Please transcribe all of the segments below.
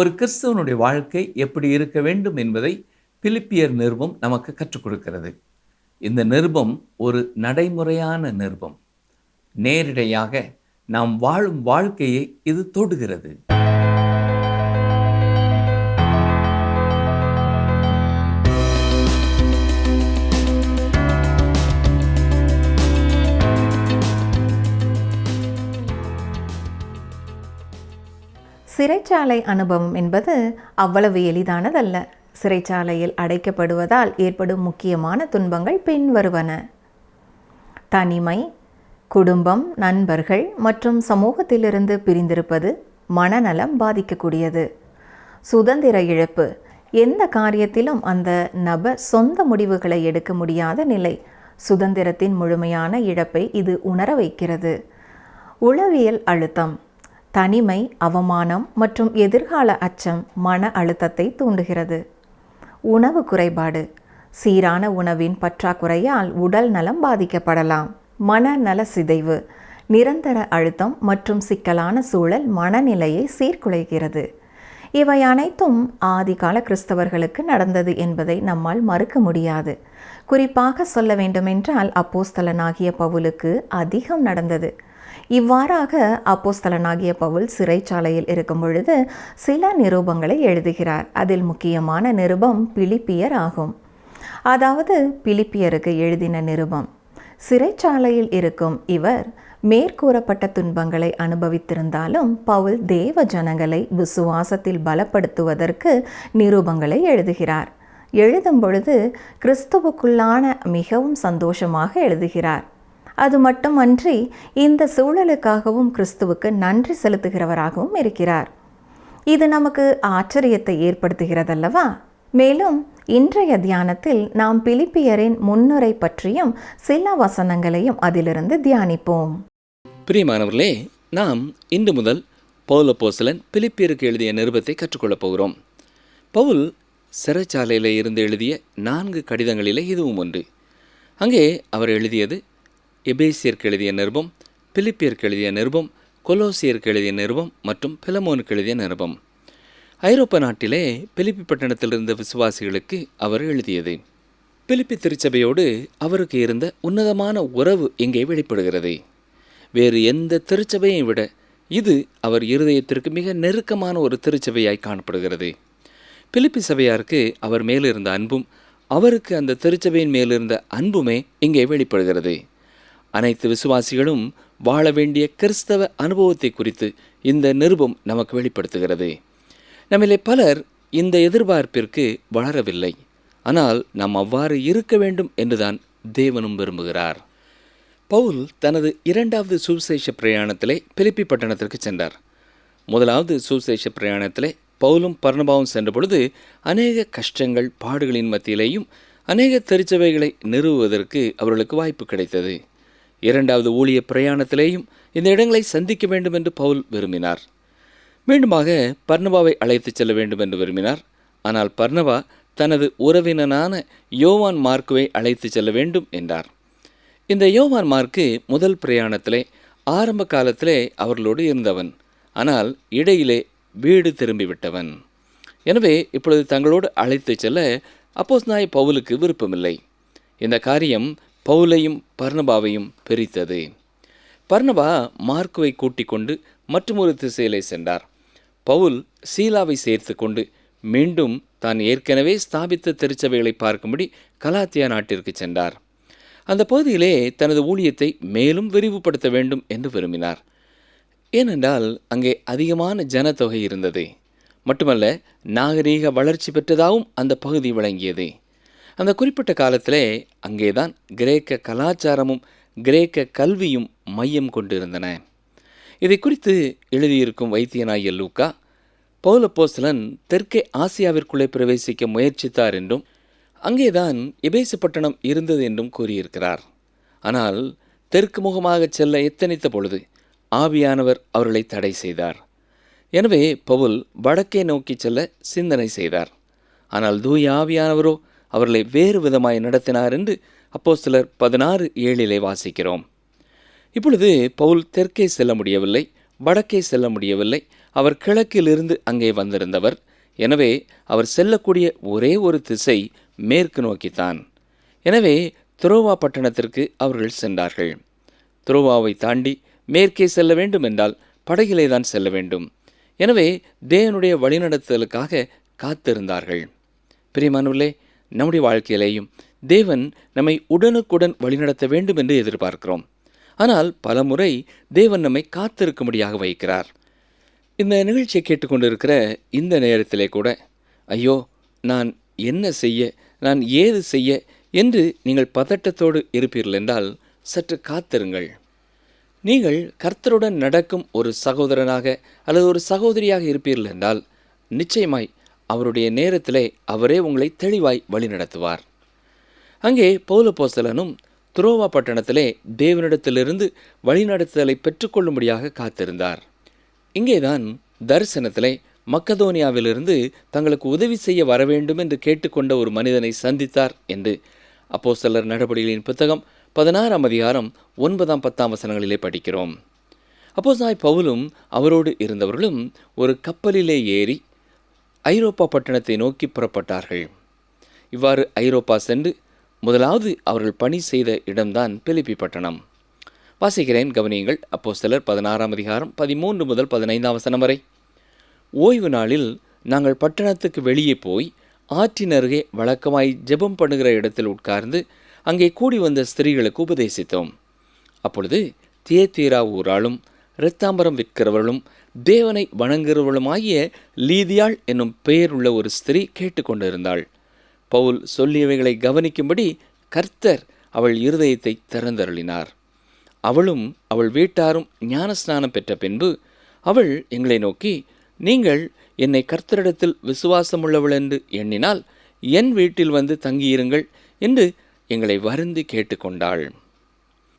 ஒரு கிறிஸ்தவனுடைய வாழ்க்கை எப்படி இருக்க வேண்டும் என்பதை பிலிப்பியர் நிருபம் நமக்கு கற்றுக் கொடுக்கிறது. இந்த நிருபம் ஒரு நடைமுறையான நிருபம். நேரிடையாக நாம் வாழும் வாழ்க்கையை இது தொடுகிறது. சிறைச்சாலை அனுபவம் என்பது அவ்வளவு எளிதானதல்ல. சிறைச்சாலையில் அடைக்கப்படுவதால் ஏற்படும் முக்கியமான துன்பங்கள் பின்வருவன. தனிமை, குடும்பம், நண்பர்கள் மற்றும் சமூகத்திலிருந்து பிரிந்திருப்பது மனநலம் பாதிக்கக்கூடியது. சுதந்திர இழப்பு, எந்த காரியத்திலும் அந்த நபர் சொந்த முடிவுகளை எடுக்க முடியாத நிலை. சுதந்திரத்தின் முழுமையான இழப்பை இது உணர வைக்கிறது. உளவியல் அழுத்தம், தனிமை, அவமானம் மற்றும் எதிர்கால அச்சம் மன அழுத்தத்தை தூண்டுகிறது. உணவு குறைபாடு, சீரான உணவின் பற்றாக்குறையால் உடல் நலம் பாதிக்கப்படலாம். மனநல சிதைவு, நிரந்தர அழுத்தம் மற்றும் சிக்கலான சூழல் மனநிலையை சீர்குலைக்கிறது. இவை அனைத்தும் ஆதிகால கிறிஸ்தவர்களுக்கு நடந்தது என்பதை நம்மால் மறுக்க முடியாது. குறிப்பாக சொல்ல வேண்டுமென்றால் அப்போஸ்தலனாகிய பவுலுக்கு அதிகம் நடந்தது. இவ்வாறாக அப்போஸ்தலனாகிய பவுல் சிறைச்சாலையில் இருக்கும் பொழுது சில நிருபங்களை எழுதுகிறார். அதில் முக்கியமான நிருபம் பிலிப்பியர் ஆகும். அதாவது பிலிப்பியருக்கு எழுதின நிருபம். சிறைச்சாலையில் இருக்கும் இவர் மேற்கூறப்பட்ட துன்பங்களை அனுபவித்திருந்தாலும் பவுல் தேவ ஜனங்களை விசுவாசத்தில் பலப்படுத்துவதற்கு நிருபங்களை எழுதுகிறார். எழுதும் பொழுது கிறிஸ்துவுக்குள்ளான மிகவும் சந்தோஷமாக எழுதுகிறார். அது மட்டுமன்றி இந்த சூழலுக்காகவும் கிறிஸ்துவுக்கு நன்றி செலுத்துகிறவராகவும் இருக்கிறார். இது நமக்கு ஆச்சரியத்தை ஏற்படுத்துகிறதல்லவா? மேலும் இன்றைய தியானத்தில் நாம் பிலிப்பியரின் முன்னுரை பற்றியும் சில வசனங்களையும் அதிலிருந்து தியானிப்போம். பிரியமானவர்களே, நாம் இன்று முதல் பவுல் அப்போஸ்தலன் பிலிப்பியருக்கு எழுதிய நிருபத்தை கற்றுக்கொள்ளப் போகிறோம். பவுல் சிறைச்சாலையில் இருந்து எழுதிய 4 கடிதங்களிலே இதுவும் ஒன்று. அங்கே அவர் எழுதியது எபேசியருக்கு எழுதிய நிருபம், பிலிப்பியருக்கு எழுதிய நிருபம், கொலோசியருக்கு எழுதிய நிருபம் மற்றும் பிலமோனுக்கு எழுதிய நிருபம். ஐரோப்பா நாட்டிலே பிலிப்பி பட்டணத்தில் இருந்த விசுவாசிகளுக்கு அவர் எழுதியது. பிலிப்பி திருச்சபையோடு அவருக்கு இருந்த உன்னதமான உறவு இங்கே வெளிப்படுகிறது. வேறு எந்த திருச்சபையை விட இது அவர் இருதயத்திற்கு மிக நெருக்கமான ஒரு திருச்சபையாய் காணப்படுகிறது. பிலிப்பி சபையாருக்கு அவர் மேலிருந்த அன்பும் அவருக்கு அந்த திருச்சபையின் மேலிருந்த அன்புமே இங்கே வெளிப்படுகிறது. அனைத்து விசுவாசிகளும் வாழ வேண்டிய கிறிஸ்தவ அனுபவத்தை குறித்து இந்த நிருபம் நமக்கு வெளிப்படுத்துகிறது. நம்மிலே பலர் இந்த எதிர்பார்ப்பிற்கு வளரவில்லை. ஆனால் நாம் அவ்வாறு இருக்க வேண்டும் என்றுதான் தேவனும் விரும்புகிறார். பவுல் தனது 2வது சுவிசேஷ பிரயாணத்திலே பிலிப்பி பட்டணத்திற்கு சென்றார். முதலாவது சுவிசேஷ பிரயாணத்திலே பவுலும் பர்னபாவும் சென்ற பொழுது அநேக கஷ்டங்கள், பாடுகளின் மத்தியிலேயும் அநேக திருச்சபைகளை நிறுவுவதற்கு அவர்களுக்கு வாய்ப்பு கிடைத்தது. 2வது ஊழிய பிரயாணத்திலேயும் இந்த இடங்களை சந்திக்க வேண்டும் என்று பவுல் விரும்பினார். மீண்டுமாக பர்னபாவை அழைத்துச் செல்ல வேண்டும் என்று விரும்பினார். ஆனால் பர்னபா தனது உறவினனான யோவான் மார்க்குவை அழைத்து செல்ல வேண்டும் என்றார். இந்த யோவான் மார்க்கு முதல் பிரயாணத்திலே ஆரம்ப காலத்திலே அவர்களோடு இருந்தவன். ஆனால் இடையிலே வீடு திரும்பிவிட்டவன். எனவே இப்பொழுது தங்களோடு அழைத்து செல்ல அப்போஸ்தலனாகிய பவுலுக்கு விருப்பமில்லை. இந்த காரியம் பவுலையும் பர்னபாவையும் பிரித்தது. பர்னபா மார்க்குவை கூட்டிக் கொண்டு மற்றொரு திசையிலே சென்றார். பவுல் சீலாவை சேர்த்து கொண்டு மீண்டும் தான் ஏற்கனவே ஸ்தாபித்த திருச்சபைகளை பார்க்கும்படி கலாத்தியா நாட்டிற்கு சென்றார். அந்த பகுதியிலே தனது ஊழியத்தை மேலும் விரிவுபடுத்த வேண்டும் என்று விரும்பினார். ஏனென்றால் அங்கே அதிகமான ஜனத்தொகை இருந்தது. மட்டுமல்ல, நாகரீக வளர்ச்சி பெற்றதாகவும் அந்த பகுதி விளங்கியது. அந்த குறிப்பிட்ட காலத்திலே அங்கேதான் கிரேக்க கலாச்சாரமும் கிரேக்க கல்வியும் மையம் கொண்டிருந்தன. இதை குறித்து எழுதியிருக்கும் வைத்தியனாகிய லூக்கா, பவுல் அப்போஸ்தலன் தெற்கே ஆசியாவிற்குள்ளே பிரவேசிக்க முயற்சித்தார் என்றும் அங்கேதான் எபேசு பட்டணம் இருந்தது என்றும் கூறியிருக்கிறார். ஆனால் தெற்கு முகமாக செல்ல எத்தனித்த பொழுது ஆவியானவர் அவர்களை தடை செய்தார். எனவே பவுல் வடக்கே நோக்கி செல்ல சிந்தனை செய்தார். ஆனால் தூய ஆவியானவரோ அவர்களை வேறு விதமாய் நடத்தினார் என்று அப்போஸ்தலர் 16:7 வாசிக்கிறோம். இப்பொழுது பவுல் தெற்கே செல்ல முடியவில்லை, வடக்கே செல்ல முடியவில்லை. அவர் கிழக்கிலிருந்து அங்கே வந்திருந்தவர். எனவே அவர் செல்லக்கூடிய ஒரே ஒரு திசை மேற்கு நோக்கித்தான். எனவே துரோவா பட்டணத்திற்கு அவர்கள் சென்றார்கள். துரோவாவை தாண்டி மேற்கே செல்ல வேண்டும் என்றால் படகிலே தான் செல்ல வேண்டும். எனவே தேவனுடைய வழிநடத்தலுக்காக காத்திருந்தார்கள். பிரியமானவர்களே, நம்முடைய வாழ்க்கையிலேயும் தேவன் நம்மை உடனுக்குடன் வழிநடத்த வேண்டும் என்று எதிர்பார்க்கிறோம். ஆனால் பல முறை தேவன் நம்மை காத்திருக்கும்படியாக வைக்கிறார். இந்த நிகழ்ச்சியை கேட்டுக்கொண்டிருக்கிற இந்த நேரத்திலே கூட, ஐயோ நான் என்ன செய்ய, நான் ஏது செய்ய என்று நீங்கள் பதட்டத்தோடு இருப்பீர்கள் என்றால் சற்று காத்திருங்கள். நீங்கள் கர்த்தருடன் நடக்கும் ஒரு சகோதரனாக அல்லது ஒரு சகோதரியாக இருப்பீர்கள் என்றால் நிச்சயமாய் அவருடைய நேரத்திலே அவரே உங்களை தெளிவாய் வழிநடத்துவார். அங்கே பவுல் அப்போஸ்தலனும் துரோவா பட்டணத்திலே தேவனிடத்திலிருந்து வழிநடத்துதலை பெற்றுக்கொள்ளும்படியாக காத்திருந்தார். இங்கேதான் தரிசனத்திலே மக்கதோனியாவிலிருந்து தங்களுக்கு உதவி செய்ய வரவேண்டும் என்று கேட்டுக்கொண்ட ஒரு மனிதனை சந்தித்தார் என்று அப்போஸ்தலர் நடபடிகளின் புத்தகம் 16ஆம் அதிகாரம் 9, 10 வசனங்களிலே படிக்கிறோம். அப்போஸ்தலனாகிய பவுலும் அவரோடு இருந்தவர்களும் ஒரு கப்பலிலே ஏறி ஐரோப்பா பட்டணத்தை நோக்கி புறப்பட்டார்கள். இவ்வாறு ஐரோப்பா சென்று முதலாவது அவர்கள் பணி செய்த இடம்தான் பிலிப்பி பட்டணம். வாசிக்கிறேன், கவனியுங்கள். அப்போஸ்தலர் 16ஆம் அதிகாரம் 13 முதல் 15 வசனம் வரை. ஓய்வு நாளில் நாங்கள் பட்டணத்துக்கு வெளியே போய் ஆற்றின் அருகே வழக்கமாய் ஜெபம் பண்ணுகிற இடத்தில் உட்கார்ந்து அங்கே கூடி வந்த ஸ்திரீகளுக்கு உபதேசித்தோம். அப்பொழுது தியத்தீரா ஊராளும் இரத்தாம்பரம் விற்கிறவர்களும் தேவனை வணங்குகிறவர்களுமாகிய லீதியாள் என்னும் பெயருள்ள ஒரு ஸ்திரீ கேட்டுக்கொண்டிருந்தாள். பவுல் சொல்லியவைகளை கவனிக்கும்படி கர்த்தர் அவள் இருதயத்தை திறந்தருளினார். அவளும் அவள் வீட்டாரும் ஞானஸ்நானம் பெற்ற பின்பு அவள் எங்களை நோக்கி, நீங்கள் என்னை கர்த்தரிடத்தில் விசுவாசமுள்ளவள் என்று எண்ணினால் என் வீட்டில் வந்து தங்கியிருங்கள் என்று எங்களை வருந்தி கேட்டுக்கொண்டாள்.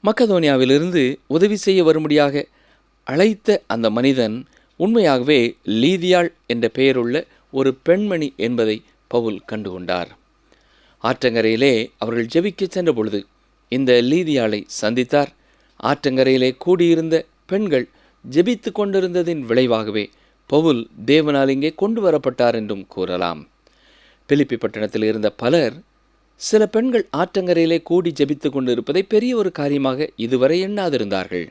மக்கதோனியாவிலிருந்து உதவி செய்ய வரும்படியாக அழைத்த அந்த மனிதன் உண்மையாகவே லீதியாள் என்ற பெயருள்ள ஒரு பெண்மணி என்பதை பவுல் கண்டுகொண்டார். ஆற்றங்கரையிலே அவர்கள் ஜெபிக்க சென்ற பொழுது இந்த லீதியாளை சந்தித்தார். ஆற்றங்கரையிலே கூடியிருந்த பெண்கள் ஜெபித்து கொண்டிருந்ததின் விளைவாகவே பவுல் தேவனால் இங்கே கொண்டு வரப்பட்டார் என்றும் கூறலாம். பிலிப்பி பட்டணத்தில் இருந்த பலர் சில பெண்கள் ஆற்றங்கரையிலே கூடி ஜெபித்து கொண்டிருப்பதை பெரிய ஒரு காரியமாக இதுவரை எண்ணாதிருந்தார்கள்.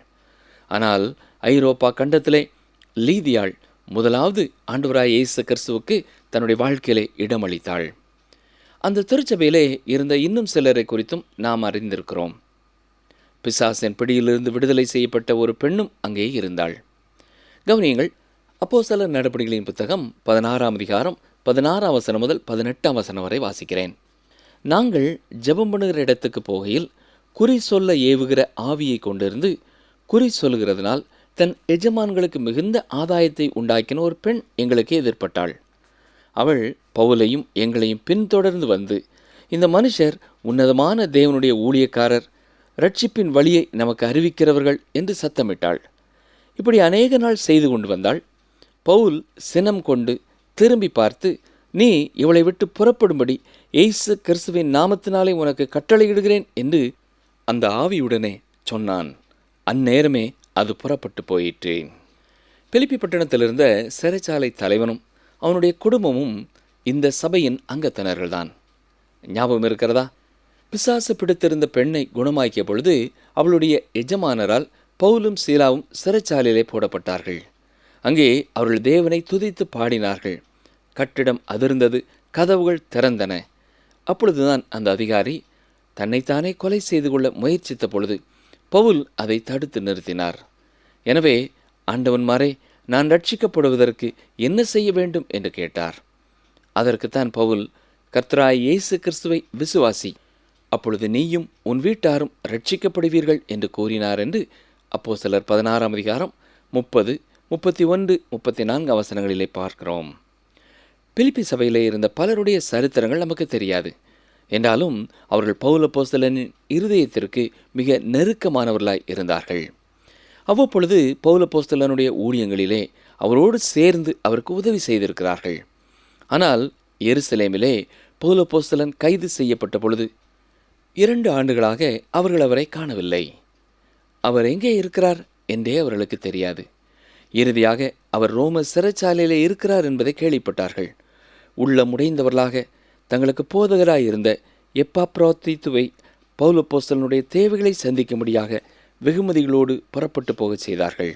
ஆனால் ஐரோப்பா கண்டத்திலே லீதியாள் முதலாவது ஆண்டவராய் இயேசு கிறிஸ்துவுக்கு தன்னுடைய வாழ்க்கையிலே இடமளித்தாள். அந்த திருச்சபையிலே இருந்த இன்னும் சிலரை குறித்தும் நாம் அறிந்திருக்கிறோம். பிசாசின் பிடியிலிருந்து விடுதலை செய்யப்பட்ட ஒரு பெண்ணும் அங்கே இருந்தாள். கவனியுங்கள், அப்போஸ்தலர் நடபடிகளின் புத்தகம் 16ஆம் அதிகாரம் 16 வசனம் முதல் 18 வசனம் வரை வாசிக்கிறேன். நாங்கள் ஜெபம் பண்ணுகிற இடத்துக்கு போகையில் குறி சொல்ல ஏவுகிற ஆவியை கொண்டிருந்து குறி சொல்லுகிறதுனால் தன் எஜமான்களுக்கு மிகுந்த ஆதாயத்தை உண்டாக்கின ஒரு பெண் எங்களுக்கு எதிர்பட்டாள். அவள் பவுலையும் எங்களையும் பின்தொடர்ந்து வந்து, இந்த மனுஷர் உன்னதமான தேவனுடைய ஊழியக்காரர், ரட்சிப்பின் வழியை நமக்கு அறிவிக்கிறவர்கள் என்று சத்தமிட்டாள். இப்படி அநேக நாள் செய்து கொண்டு வந்தாள். பவுல் சினம் கொண்டு திரும்பி பார்த்து, நீ இவளை விட்டு புறப்படும்படி இயேசு கிறிஸ்துவின் நாமத்தினாலே உனக்கு கட்டளையிடுகிறேன் என்று அந்த ஆவியுடனே சொன்னான். அந்நேரமே அது புறப்பட்டு போயிற்று. பிலிப்பி பட்டணத்திலிருந்த சிறைச்சாலை தலைவனும் அவனுடைய குடும்பமும் இந்த சபையின் அங்கத்தினர்கள்தான். ஞாபகம் இருக்கிறதா? பிசாசு பிடித்திருந்த பெண்ணை குணமாக்கிய பொழுது அவளுடைய எஜமானரால் பவுலும் சீலாவும் சிறைச்சாலையிலே போடப்பட்டார்கள். அங்கே அவர்கள் தேவனை துதித்து பாடினார்கள். கட்டிடம் அதிர்ந்தது, கதவுகள் திறந்தன. அப்பொழுதுதான் அந்த அதிகாரி தன்னைத்தானே கொலை செய்து கொள்ள முயற்சித்த பொழுது பவுல் அதை தடுத்து நிறுத்தினார். எனவே ஆண்டவன்மாரே, நான் ரட்சிக்கப்படுவதற்கு என்ன செய்ய வேண்டும் என்று கேட்டார். அதற்குத்தான் பவுல், கர்த்தராய் இயேசு கிறிஸ்துவை விசுவாசி, அப்பொழுது நீயும் உன் வீட்டாரும் ரட்சிக்கப்படுவீர்கள் என்று கூறினார் என்று அப்போஸ்தலர் 16ஆம் அதிகாரம் 30, 31, 34 வசனங்களிலே பார்க்கிறோம். பிலிப்பி சபையிலே இருந்த பலருடைய சரித்திரங்கள் நமக்கு தெரியாது. என்றாலும் அவர்கள் பவுல் அப்போஸ்தலனின் இருதயத்திற்கு மிக நெருக்கமானவர்களாய் இருந்தார்கள். அவ்வப்பொழுது பவுல் அப்போஸ்தலனுடைய ஊழியங்களிலே அவரோடு சேர்ந்து அவருக்கு உதவி செய்திருக்கிறார்கள். ஆனால் எருசலேமிலே பவுல் அப்போஸ்தலன் கைது செய்யப்பட்ட பொழுது 2 ஆண்டுகளாக அவர்கள் அவரை காணவில்லை. அவர் எங்கே இருக்கிறார் என்றே அவர்களுக்கு தெரியாது. இறுதியாக அவர் ரோம சிறைச்சாலையிலே இருக்கிறார் என்பதை கேள்விப்பட்டார்கள். உள்ளமுடைந்தவர்களாக தங்களுக்கு போதகராயிருந்த எப்பாப்ரோதீத்துவை பவுல் அப்போஸ்தலனுடைய தேவைகளை சந்திக்கும்படியாக வெகுமதிகளோடு புறப்பட்டு போகச் செய்தார்கள்.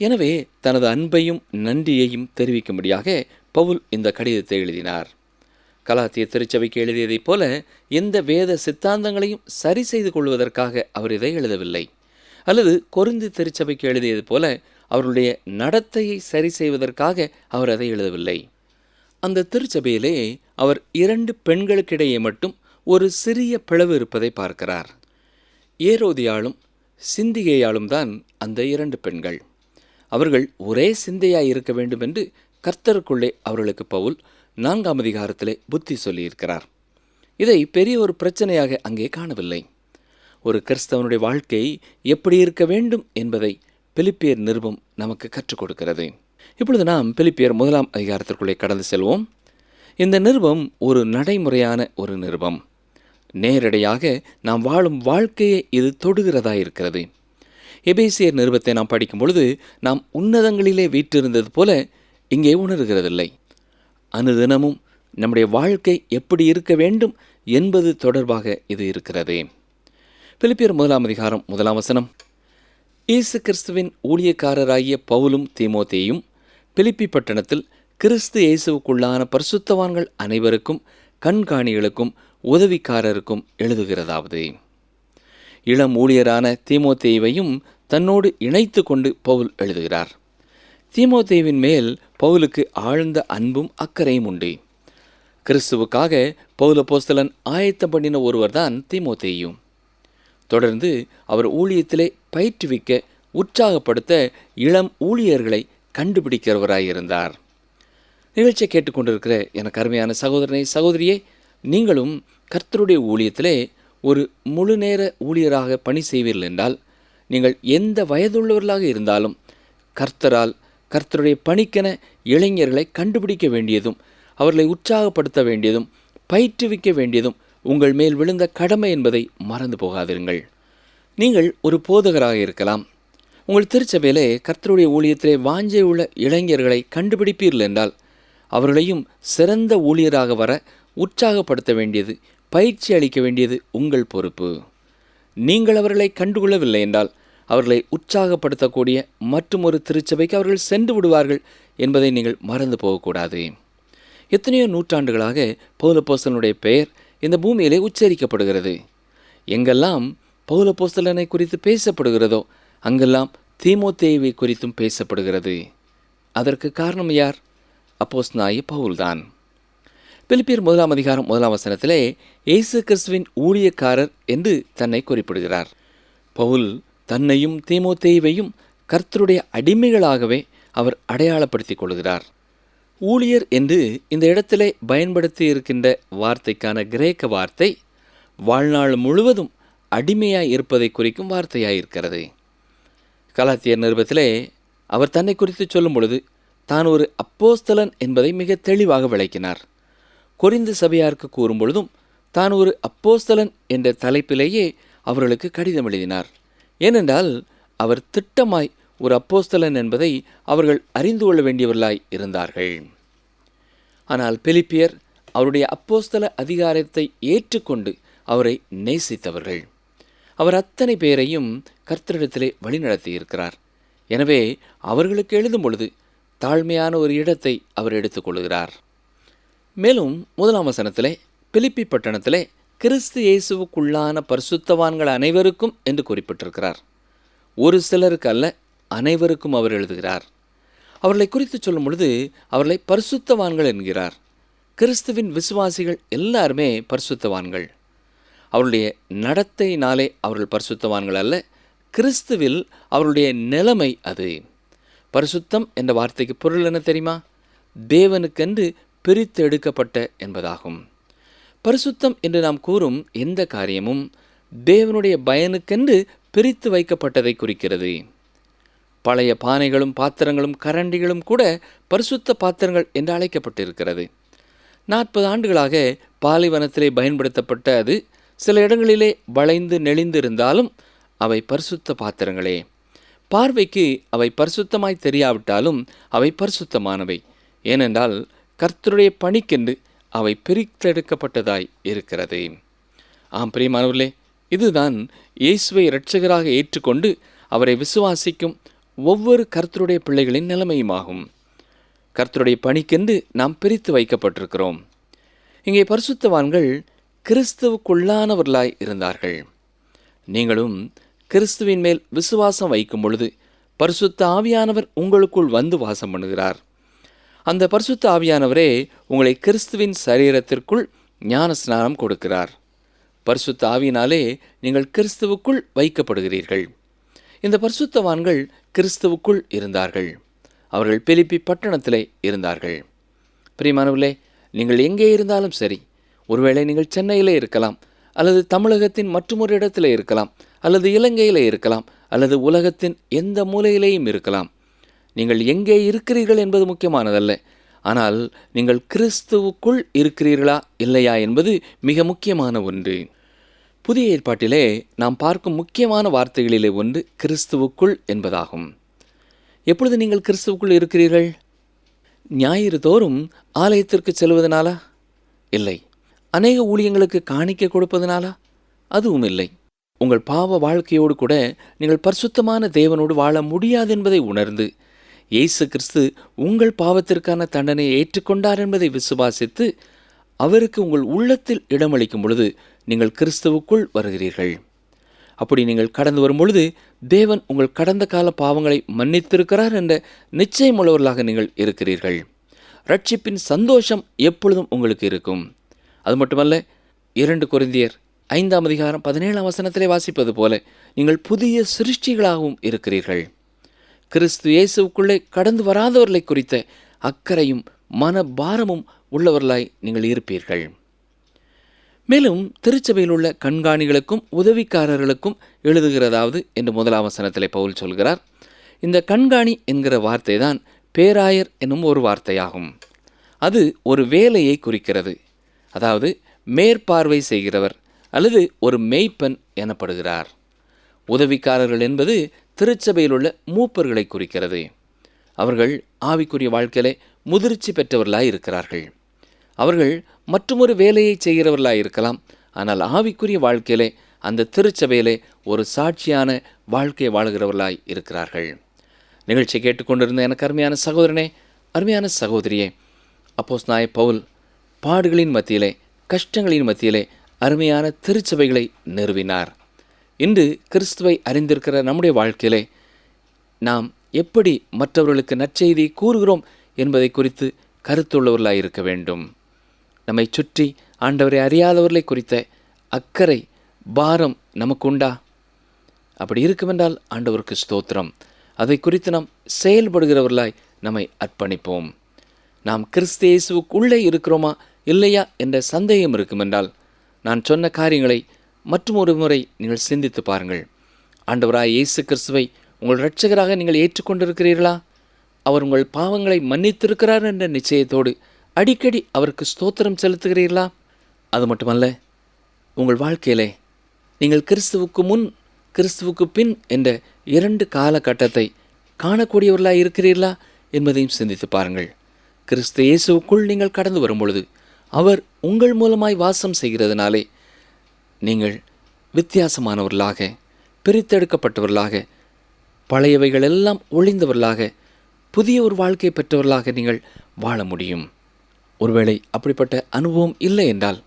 எனவே தனது அன்பையும் நன்றியையும் தெரிவிக்கும்படியாக பவுல் இந்த கடிதத்தை எழுதினார். கலாத்திய திருச்சபைக்கு எழுதியதைப் போல எந்த வேத சித்தாந்தங்களையும் சரி செய்து கொள்வதற்காக அவர் இதை எழுதவில்லை. அல்லது கொரிந்து திருச்சபைக்கு எழுதியது போல அவருடைய நடத்தையை சரி செய்வதற்காக அவர் அதை எழுதவில்லை. அந்த திருச்சபையிலே அவர் 2 பெண்களுக்கிடையே மட்டும் ஒரு சிறிய பிளவு இருப்பதை பார்க்கிறார். ஏரோதியாளும் சிந்திகேயாலும் தான் அந்த 2 பெண்கள். அவர்கள் ஒரே சிந்தையாய் இருக்க வேண்டும் என்று கர்த்தருக்குள்ளே அவர்களுக்கு பவுல் 4ஆம் அதிகாரத்திலே புத்தி சொல்லியிருக்கிறார். இதை பெரிய ஒரு பிரச்சனையாக அங்கே காணவில்லை. ஒரு கிறிஸ்தவனுடைய வாழ்க்கை எப்படி இருக்க வேண்டும் என்பதை பிலிப்பியர் நிருபம் நமக்கு கற்றுக் கொடுக்கிறது. இப்பொழுது நாம் பிலிப்பியர் 1ஆம் அதிகாரத்திற்குள்ளே கடந்து செல்வோம். இந்த நிருபம் ஒரு நடைமுறையான ஒரு நிருபம். நேரடியாக நாம் வாழும் வாழ்க்கையை இது தொடுகிறதா இருக்கிறது. எபேசியர் நிருபத்தை நாம் படிக்கும் பொழுது நாம் உன்னதங்களிலே வீற்றிருந்தது போல இங்கே உணர்கிறதில்லை. அனுதினமும் நம்முடைய வாழ்க்கை எப்படி இருக்க வேண்டும் என்பது தொடர்பாக இது இருக்கிறது. பிலிப்பியர் 1ஆம் அதிகாரம் 1ஆம் வசனம். இயேசு கிறிஸ்துவின் ஊழியக்காரராகிய பவுலும் தீமோத்தேயும் பிலிப்பி பட்டணத்தில் கிறிஸ்து இயேசுவுக்குள்ளான பரிசுத்தவான்கள் அனைவருக்கும் கண்காணிகளுக்கும் உதவிக்காரருக்கும் எழுதுகிறதாவது. இளம் ஊழியரான தீமோத்தேயுவையும் தன்னோடு இணைத்து கொண்டு பவுல் எழுதுகிறார். தீமோத்தேயுவின் மேல் பவுலுக்கு ஆழ்ந்த அன்பும் அக்கறையும் உண்டு. கிறிஸ்துவுக்காக பவுல் அப்போஸ்தலன் ஆயத்தம் பண்ணின ஒருவர்தான் தீமோத்தேயு. தொடர்ந்து அவர் ஊழியத்திலே பயிற்றுவிக்க உற்சாகப்படுத்த இளம் ஊழியர்களை கண்டுபிடிக்கிறவராயிருந்தார். நிகழ்ச்சியை கேட்டுக்கொண்டிருக்கிற எனக்கு அருமையான சகோதரனை சகோதரியே, நீங்களும் கர்த்தருடைய ஊழியத்திலே ஒரு முழு நேர ஊழியராக பணி செய்வீர்கள் என்றால், நீங்கள் எந்த வயதுள்ளவர்களாக இருந்தாலும் கர்த்தருடைய பணிக்கென இளைஞர்களை கண்டுபிடிக்க வேண்டியதும் அவர்களை உற்சாகப்படுத்த வேண்டியதும் பயிற்றுவிக்க வேண்டியதும் உங்கள் மேல் விழுந்த கடமை என்பதை மறந்து போகாதிருங்கள். நீங்கள் ஒரு போதகராக இருக்கலாம். உங்கள் திருச்சபையிலே கர்த்தருடைய ஊழியத்திலே வாஞ்சை உள்ள இளைஞர்களை கண்டுபிடிப்பீர்கள் என்றால், அவர்களையும் சிறந்த ஊழியராக வர உற்சாகப்படுத்த வேண்டியது, பயிற்சி அளிக்க வேண்டியது உங்கள் பொறுப்பு. நீங்கள் அவர்களை கண்டுகொள்ளவில்லை என்றால் அவர்களை உற்சாகப்படுத்தக்கூடிய மற்றும் ஒரு திருச்சபைக்கு அவர்கள் சென்று விடுவார்கள் என்பதை நீங்கள் மறந்து போகக்கூடாது. எத்தனையோ நூற்றாண்டுகளாக பவுல் அப்போஸ்தலனுடைய பெயர் இந்த பூமியிலே உச்சரிக்கப்படுகிறது. எங்கெல்லாம் பவுல் அப்போஸ்தலனை குறித்து பேசப்படுகிறதோ அங்கெல்லாம் தீமோத்தேயுவை குறித்தும் பேசப்படுகிறது. அதற்கு காரணம் யார்? அப்போஸ்தலனாகிய பவுல்தான். பிலிப்பியர் 1ஆம் அதிகாரம் 1ஆம் வசனத்திலே இயேசு கிறிஸ்துவின் ஊழியக்காரர் என்று தன்னை குறிப்பிடுகிறார். பவுல் தன்னையும் தீமோத்தேயுவையும் கர்த்தருடைய அடிமைகளாகவே அவர் அடையாளப்படுத்திக் கொள்கிறார். ஊழியர் என்று இந்த இடத்திலே பயன்படுத்தி இருக்கின்ற வார்த்தைக்கான கிரேக்க வார்த்தை வாழ்நாள் முழுவதும் அடிமையாய் இருப்பதை குறிக்கும் வார்த்தையாயிருக்கிறது. கலாத்தியர் நிருபத்திலே அவர் தன்னை குறித்து சொல்லும் பொழுது தான் ஒரு அப்போஸ்தலன் என்பதை மிக தெளிவாக விளக்கினார். கொரிந்து சபையாருக்கு கூறும் பொழுதும் தான் ஒரு அப்போஸ்தலன் என்ற தலைப்பிலேயே அவர்களுக்கு கடிதம் எழுதினார். ஏனென்றால் அவர் திட்டமாய் ஒரு அப்போஸ்தலன் என்பதை அவர்கள் அறிந்து கொள்ள வேண்டியவர்களாய் இருந்தார்கள். ஆனால் பிலிப்பியர் அவருடைய அப்போஸ்தல அதிகாரத்தை ஏற்றுக்கொண்டு அவரை நேசித்தவர்கள். அவர் அத்தனை பேரையும் கர்த்தரிடத்திலே வழிநடத்தி இருக்கிறார். எனவே அவர்களுக்கு எழுதும் பொழுது தாழ்மையான ஒரு இடத்தை அவர் எடுத்துக்கொள்கிறார். மேலும் 1ஆம் வசனத்திலே பிலிப்பி பட்டணத்திலே கிறிஸ்து இயேசுவுக்குள்ளான பரிசுத்தவான்கள் அனைவருக்கும் என்று குறிப்பிட்டிருக்கிறார். ஒரு சிலருக்கு அல்ல, அனைவருக்கும் அவர் எழுதுகிறார். அவர்களை குறித்து சொல்லும் பொழுது அவர்களை பரிசுத்தவான்கள் என்கிறார். கிறிஸ்துவின் விசுவாசிகள் எல்லாருமே பரிசுத்தவான்கள். அவருடைய நடத்தையினாலே அவர்கள் பரிசுத்தவான்கள் அல்ல, கிறிஸ்துவில் அவருடைய நிலைமை அது. பரிசுத்தம் என்ற வார்த்தைக்கு பொருள் என்ன தெரியுமா? தேவனுக்கென்று பிரித்து எடுக்கப்பட்ட என்பதாகும். பரிசுத்தம் என்று நாம் கூறும் எந்த காரியமும் தேவனுடைய பயனுக்கென்று பிரித்து வைக்கப்பட்டதை குறிக்கிறது. பழைய பானைகளும் பாத்திரங்களும் கரண்டிகளும் கூட பரிசுத்த பாத்திரங்கள் என்று அழைக்கப்பட்டிருக்கிறது. 40 ஆண்டுகளாக பாலைவனத்திலே பயன்படுத்தப்பட்ட அது சில இடங்களிலே வளைந்து நெளிந்திருந்தாலும் அவை பரிசுத்த பாத்திரங்களே. பார்வைக்கு அவை பரிசுத்தமாய் தெரியாவிட்டாலும் அவை பரிசுத்தமானவை. ஏனென்றால் கர்த்தருடைய பணிக்கென்று அவை பிரித்தெடுக்கப்பட்டதாய் இருக்கிறது. ஆம் பிரியமானவர்களே, இதுதான் இயேசுவை இரட்சகராக ஏற்றுக்கொண்டு அவரை விசுவாசிக்கும் ஒவ்வொரு கர்த்தருடைய பிள்ளைகளின் நிலைமையுமாகும். கர்த்தருடைய பணிக்கென்று நாம் பிரித்து வைக்கப்பட்டிருக்கிறோம். இங்கே பரிசுத்தவான்கள் கிறிஸ்துவுக்குள்ளானவர்களாய் இருந்தார்கள். நீங்களும் கிறிஸ்துவின் மேல் விசுவாசம் வைக்கும் பொழுது பரிசுத்த ஆவியானவர் உங்களுக்குள் வந்து வாசம் பண்ணுகிறார். அந்த பரிசுத்த ஆவியானவரே உங்களை கிறிஸ்துவின் சரீரத்திற்குள் ஞான ஸ்நானம் கொடுக்கிறார். பரிசுத்த ஆவியினாலே நீங்கள் கிறிஸ்துவுக்குள் வைக்கப்படுகிறீர்கள். இந்த பரிசுத்தவான்கள் கிறிஸ்துவுக்குள் இருந்தார்கள். அவர்கள் பிலிப்பி பட்டணத்திலே இருந்தார்கள். பிரியமானவர்களே, நீங்கள் எங்கே இருந்தாலும் சரி, ஒருவேளை நீங்கள் சென்னையிலே இருக்கலாம், அல்லது தமிழகத்தின் மற்றொரு இடத்திலே இருக்கலாம், அல்லது இலங்கையிலே இருக்கலாம், அல்லது உலகத்தின் எந்த மூலையிலேயும் இருக்கலாம். நீங்கள் எங்கே இருக்கிறீர்கள் என்பது முக்கியமானதல்ல. ஆனால் நீங்கள் கிறிஸ்துவுக்குள் இருக்கிறீர்களா இல்லையா என்பது மிக முக்கியமான ஒன்று. புதிய ஏற்பாட்டிலே நாம் பார்க்கும் முக்கியமான வார்த்தைகளிலே ஒன்று கிறிஸ்துவுக்குள் என்பதாகும். எப்பொழுது நீங்கள் கிறிஸ்துவுக்குள் இருக்கிறீர்கள்? ஞாயிறு தோறும் ஆலயத்திற்கு செல்வதனாலா? இல்லை. அநேக ஊழியங்களுக்கு காணிக்கை கொடுப்பதனாலா? அதுவும் இல்லை. உங்கள் பாவ வாழ்க்கையோடு கூட நீங்கள் பரிசுத்தமான தேவனோடு வாழ முடியாது என்பதை உணர்ந்து இயேசு கிறிஸ்து உங்கள் பாவத்திற்கான தண்டனையை ஏற்றுக்கொண்டார் என்பதை விசுவாசித்து அவருக்கு உங்கள் உள்ளத்தில் இடமளிக்கும் பொழுது நீங்கள் கிறிஸ்துவுக்குள் வருகிறீர்கள். அப்படி நீங்கள் கடந்து வரும் பொழுது தேவன் உங்கள் கடந்த கால பாவங்களை மன்னித்திருக்கிறார் என்ற நிச்சயமுள்ளவர்களாக நீங்கள் இருக்கிறீர்கள். ரட்சிப்பின் சந்தோஷம் எப்பொழுதும் உங்களுக்கு இருக்கும். அது மட்டுமல்ல, 2 கொரிந்தியர் 5:17 வாசிப்பது போல நீங்கள் புதிய சிருஷ்டிகளாகவும் இருக்கிறீர்கள். கிறிஸ்து இயேசுவுக்குள்ளே கடந்து வராதவர்களை குறித்த அக்கறையும் மனபாரமும் உள்ளவர்களாய் நீங்கள் இருப்பீர்கள். மேலும் திருச்சபையில் உள்ள கண்காணிகளுக்கும் உதவிக்காரர்களுக்கும் எழுதுகிறதாவது என்று 1 பவுல் சொல்கிறார். இந்த கண்காணி என்கிற வார்த்தை தான் பேராயர் என்னும் ஒரு வார்த்தையாகும். அது ஒரு வேலையை குறிக்கிறது. அதாவது மேற்பார்வை செய்கிறவர் அல்லது ஒரு மேய்ப்பன் எனப்படுகிறார். உதவிக்காரர்கள் என்பது திருச்சபையில் உள்ள மூப்பர்களை குறிக்கிறது. அவர்கள் ஆவிக்குரிய வாழ்க்கையிலே முதிர்ச்சி பெற்றவர்களாய் இருக்கிறார்கள். அவர்கள் மற்றொரு வேலையை செய்கிறவர்களாய் இருக்கலாம். ஆனால் ஆவிக்குரிய வாழ்க்கையிலே அந்த திருச்சபையிலே ஒரு சாட்சியான வாழ்க்கையை வாழ்கிறவர்களாய் இருக்கிறார்கள். நிகழ்ச்சி கேட்டுக்கொண்டிருந்த எனக்கு அருமையான சகோதரனே, அருமையான சகோதரியே, அப்போஸ்தலனாகிய பவுல் பாடுகளின் மத்தியிலே, கஷ்டங்களின் மத்தியிலே அருமையான திருச்சபைகளை நிறுவினார். இன்று கிறிஸ்துவை அறிந்திருக்கிற நம்முடைய வாழ்க்கையிலே நாம் எப்படி மற்றவர்களுக்கு நற்செய்தி கூறுகிறோம் என்பதை குறித்து கருத்துள்ளவர்களாய் இருக்க வேண்டும். நம்மை சுற்றி ஆண்டவரை அறியாதவர்களை குறித்த அக்கறை, பாரம் நமக்கு உண்டா? அப்படி இருக்குமென்றால் ஆண்டவருக்கு ஸ்தோத்திரம். அதை குறித்து நாம் செயல்படுகிறவர்களாய் நம்மை அர்ப்பணிப்போம். நாம் கிறிஸ்து இயேசுவுக்குள்ளே இருக்கிறோமா இல்லையா என்ற சந்தேகம் இருக்குமென்றால் நான் சொன்ன காரியங்களை மற்றும் ஒரு முறை நீங்கள் சிந்தித்து பாருங்கள். ஆண்டவராய் இயேசு கிறிஸ்துவை உங்கள் இரட்சகராக நீங்கள் ஏற்றுக்கொண்டிருக்கிறீர்களா? அவர் உங்கள் பாவங்களை மன்னித்திருக்கிறார் என்ற நிச்சயத்தோடு அடிக்கடி அவருக்கு ஸ்தோத்திரம் செலுத்துகிறீர்களா? அது மட்டுமல்ல, உங்கள் வாழ்க்கையிலே நீங்கள் கிறிஸ்துவுக்கு முன் கிறிஸ்துவுக்கு பின் என்ற 2 காலகட்டத்தை காணக்கூடியவர்களாக இருக்கிறீர்களா என்பதையும் சிந்தித்து பாருங்கள். கிறிஸ்து இயேசுவுக்குள் நீங்கள் கடந்து வரும் பொழுது அவர் உங்கள் மூலமாய் வாசம் செய்கிறதுனாலே நீங்கள் வித்தியாசமானவர்களாக, பிரித்தெடுக்கப்பட்டவர்களாக, பழையவைகள் எல்லாம் ஒழிந்தவர்களாக, புதிய ஒரு வாழ்க்கை பெற்றவர்களாக நீங்கள் வாழ முடியும். ஒருவேளை அப்படிப்பட்ட அனுபவம் இல்லை என்றால்,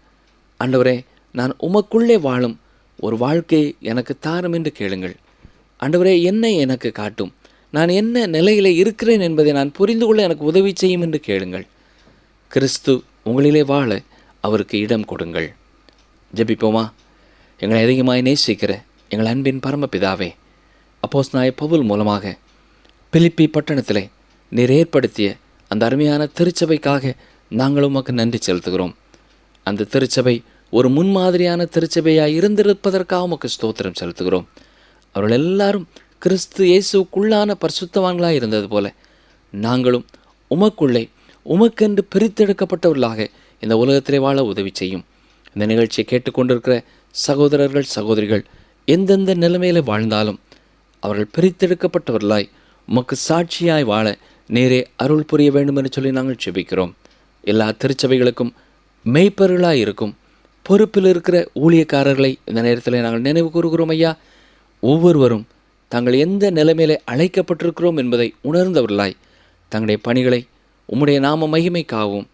ஆண்டவரே, நான் உமக்குள்ளே வாழும் ஒரு வாழ்க்கையை எனக்கு தாரும் என்று கேளுங்கள். ஆண்டவரே, என்னை எனக்கு காட்டும், நான் என்ன நிலையிலே இருக்கிறேன் என்பதை நான் புரிந்து கொள்ள எனக்கு உதவி செய்யும் என்று கேளுங்கள். கிறிஸ்து உங்களிலே வாழ அவருக்கு இடம் கொடுங்கள். ஜெபிப்போமா? எங்களை அதிகமாய் நேசிக்கிற எங்கள் அன்பின் பரமபிதாவே, அப்போஸ்தலனாகிய பவுல் மூலமாக பிலிப்பி பட்டணத்திலே நீர் ஏற்படுத்திய அந்த அருமையான திருச்சபைக்காக நாங்கள் உமக்கு நன்றி செலுத்துகிறோம். அந்த திருச்சபை ஒரு முன்மாதிரியான திருச்சபையாக இருந்திருப்பதற்காக உமக்கு ஸ்தோத்திரம் செலுத்துகிறோம். அவர்கள் எல்லாரும் கிறிஸ்து இயேசுக்குள்ளான பரிசுத்தவான்களாக இருந்தது போல நாங்களும் உமக்குள்ளே உமக்கென்று பிரித்தெடுக்கப்பட்டவர்களாக இந்த உலகத்திலே வாழ உதவி செய்யும். இந்த நிகழ்ச்சியை கேட்டுக்கொண்டிருக்கிற சகோதரர்கள், சகோதரிகள் எந்தெந்த நிலைமையில் வாழ்ந்தாலும் அவர்கள் பிரித்தெடுக்கப்பட்டவர்களாய் உமக்கு சாட்சியாய் வாழ நேரே அருள் புரிய வேண்டும் என்று சொல்லி நாங்கள் ஜெபிக்கிறோம். எல்லா திருச்சபைகளுக்கும் மெய்ப்பர்களாய் இருக்கும் பொறுப்பில் இருக்கிற ஊழியக்காரர்களை இந்த நேரத்தில் நாங்கள் நினைவு கூறுகிறோம் ஐயா. ஒவ்வொருவரும் தாங்கள் எந்த நிலைமையிலே அழைக்கப்பட்டிருக்கிறோம் என்பதை உணர்ந்தவர்களாய் தங்களுடைய பணிகளை உம்முடைய நாம மகிமைக்காகவும்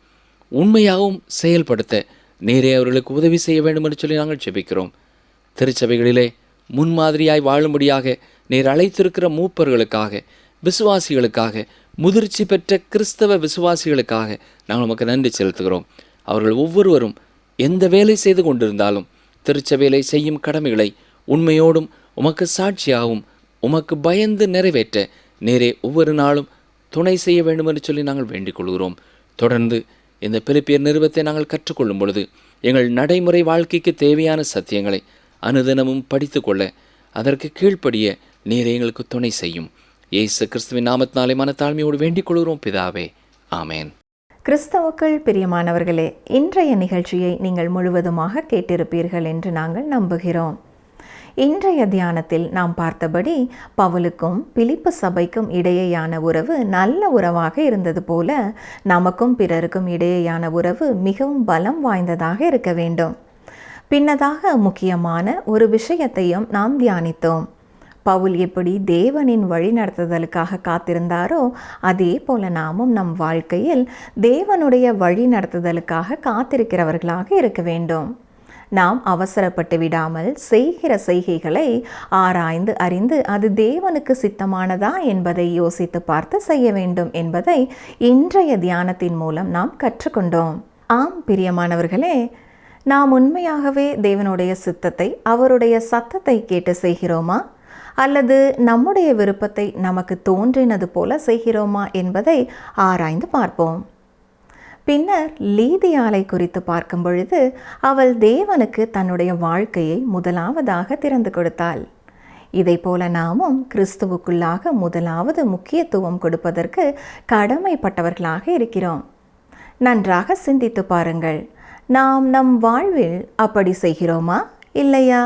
உண்மையாகவும் செயல்படுத்த நேரே அவர்களுக்கு உதவி செய்ய வேண்டும் என்று சொல்லி நாங்கள் ஜெபிக்கிறோம். திருச்சபைகளிலே முன்மாதிரியாய் வாழும்படியாக நீர் அழைத்திருக்கிற மூப்பர்களுக்காக, விசுவாசிகளுக்காக, முதிர்ச்சி பெற்ற கிறிஸ்தவ விசுவாசிகளுக்காக நாங்கள் உமக்கு நன்றி செலுத்துகிறோம். அவர்கள் ஒவ்வொருவரும் எந்த வேலை செய்து கொண்டிருந்தாலும் திருச்சபையிலே செய்யும் கடமைகளை உண்மையோடும் உமக்கு சாட்சியாகவும் உமக்கு பயந்து நிறைவேற்ற நேரே ஒவ்வொரு நாளும் துணை செய்ய வேண்டும் என்று சொல்லி நாங்கள் வேண்டிக் கொள்கிறோம். தொடர்ந்து இந்த பிலிப்பியர் நிருபத்தை நாங்கள் கற்றுக்கொள்ளும் பொழுது எங்கள் நடைமுறை வாழ்க்கைக்கு தேவையான சத்தியங்களை அனுதினமும் படித்து கொள்ள அதற்கு கீழ்ப்படிய நீரே எங்களுக்கு துணை செய்யும். இயேசு கிறிஸ்துவின் நாமத்தினாலே மனத்தாழ்மையோடு வேண்டிக் கொள்கிறோம் பிதாவே, ஆமேன். கிறிஸ்தவுக்குள் பிரியமானவர்களே, இன்றைய நிகழ்ச்சியை நீங்கள் முழுவதுமாக கேட்டிருப்பீர்கள் என்று நாங்கள் நம்புகிறோம். இன்றைய தியானத்தில் நாம் பார்த்தபடி பவுலுக்கும் பிலிப்பு சபைக்கும் இடையேயான உறவு நல்ல உறவாக இருந்தது போல நமக்கும் பிறருக்கும் இடையேயான உறவு மிகவும் பலம் வாய்ந்ததாக இருக்க வேண்டும். பின்னதாக முக்கியமான ஒரு விஷயத்தையும் நாம் தியானித்தோம். பவுல் எப்படி தேவனின் வழி நடத்துதலுக்காக காத்திருந்தாரோ அதே போல நாமும் நம் வாழ்க்கையில் தேவனுடைய வழி நடத்துதலுக்காக காத்திருக்கிறவர்களாக இருக்க வேண்டும். நாம் அவசரப்பட்டு விடாமல் செய்கிற செய்கைகளை ஆராய்ந்து அறிந்து அது தேவனுக்கு சித்தமானதா என்பதை யோசித்து பார்த்து செய்ய வேண்டும் என்பதை இன்றைய தியானத்தின் மூலம் நாம் கற்றுக்கொண்டோம். ஆம் பிரியமானவர்களே, நாம் உண்மையாகவே தேவனுடைய சித்தத்தை, அவருடைய சத்தத்தை கேட்டு செய்கிறோமா, அல்லது நம்முடைய விருப்பத்தை நமக்கு தோன்றினது போல செய்கிறோமா என்பதை ஆராய்ந்து பார்ப்போம். பின்னர் லீதியாளை குறித்து பார்க்கும் பொழுது அவள் தேவனுக்கு தன்னுடைய வாழ்க்கையை முதலாவதாக திறந்து கொடுத்தாள். இதை போல நாமும் கிறிஸ்துவுக்குள்ளாக முதலாவது முக்கியத்துவம் கொடுப்பதற்கு கடமைப்பட்டவர்களாக இருக்கிறோம். நன்றாக சிந்தித்து பாருங்கள், நாம் நம் வாழ்வில் அப்படி செய்கிறோமா இல்லையா?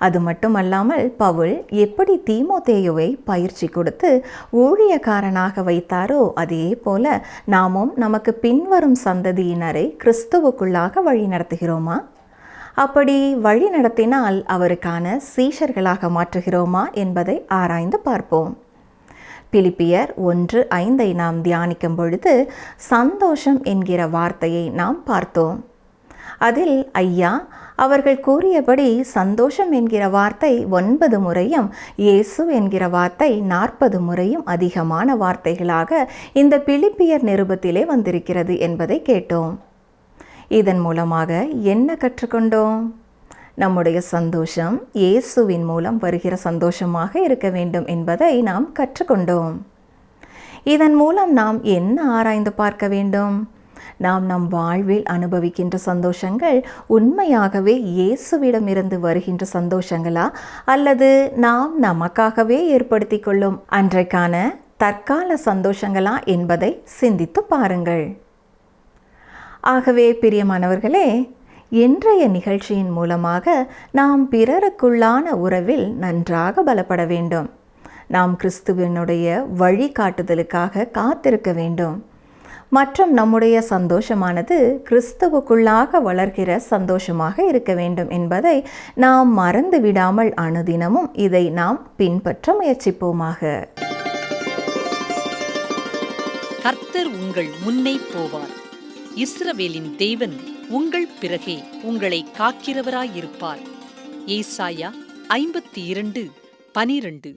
அது மட்டுமல்லாமல் பவுல் எப்படி தீமோத்தேயுவை பயிற்சி கொடுத்து ஊழியக்காரனாக வைத்தாரோ அதே போல நாமும் நமக்கு பின்வரும் சந்ததியினரை கிறிஸ்துவுக்குள்ளாக வழி நடத்துகிறோமா? அப்படி வழி நடத்தினால் அவருக்கான சீஷர்களாக மாற்றுகிறோமா என்பதை ஆராய்ந்து பார்ப்போம். பிலிப்பியர் 1:5 நாம் தியானிக்கும் பொழுது சந்தோஷம் என்கிற வார்த்தையை நாம் பார்த்தோம். அதில் ஐயா அவர்கள் கூறியபடி சந்தோஷம் என்கிற வார்த்தை 9 முறையும் இயேசு என்கிற வார்த்தை 40 முறையும் அதிகமான வார்த்தைகளாக இந்த பிலிப்பியர் நிருபத்திலே வந்திருக்கிறது என்பதை கேட்டோம். இதன் மூலமாக என்ன கற்றுக்கொண்டோம்? நம்முடைய சந்தோஷம் இயேசுவின் மூலம் வருகிற சந்தோஷமாக இருக்க வேண்டும் என்பதை நாம் கற்றுக்கொண்டோம். இதன் மூலம் நாம் என்ன ஆராய்ந்து பார்க்க வேண்டும்? நாம் நம் வாழ்வில் அனுபவிக்கின்ற சந்தோஷங்கள் உண்மையாகவே இயேசுவிடமிருந்து வருகின்ற சந்தோஷங்களா, அல்லது நாம் நமக்காகவே ஏற்படுத்தி கொள்ளும் அன்றைக்கான தற்கால சந்தோஷங்களா என்பதை சிந்தித்து பாருங்கள். ஆகவே பிரியமானவர்களே, இன்றைய நிகழ்ச்சியின் மூலமாக நாம் பிறருக்குள்ளான உறவில் நன்றாக பலப்பட வேண்டும். நாம் கிறிஸ்துவினுடைய வழிகாட்டுதலுக்காக காத்திருக்க வேண்டும். மற்றும் நம்முடைய சந்தோஷமானது கிறிஸ்துவுக்குள்ளாக வளர்கிற சந்தோஷமாக இருக்க வேண்டும் என்பதை நாம் மறந்து விடாமல் அனுதினமும் இதை நாம் பின்பற்ற முயற்சிப்போமாக. கர்த்தர் உங்கள் முன்னே போவார். இஸ்ரவேலின் தேவன் உங்கள் பிறகே உங்களை காக்கிறவராயிருப்பார். ஏசாயா 52:12.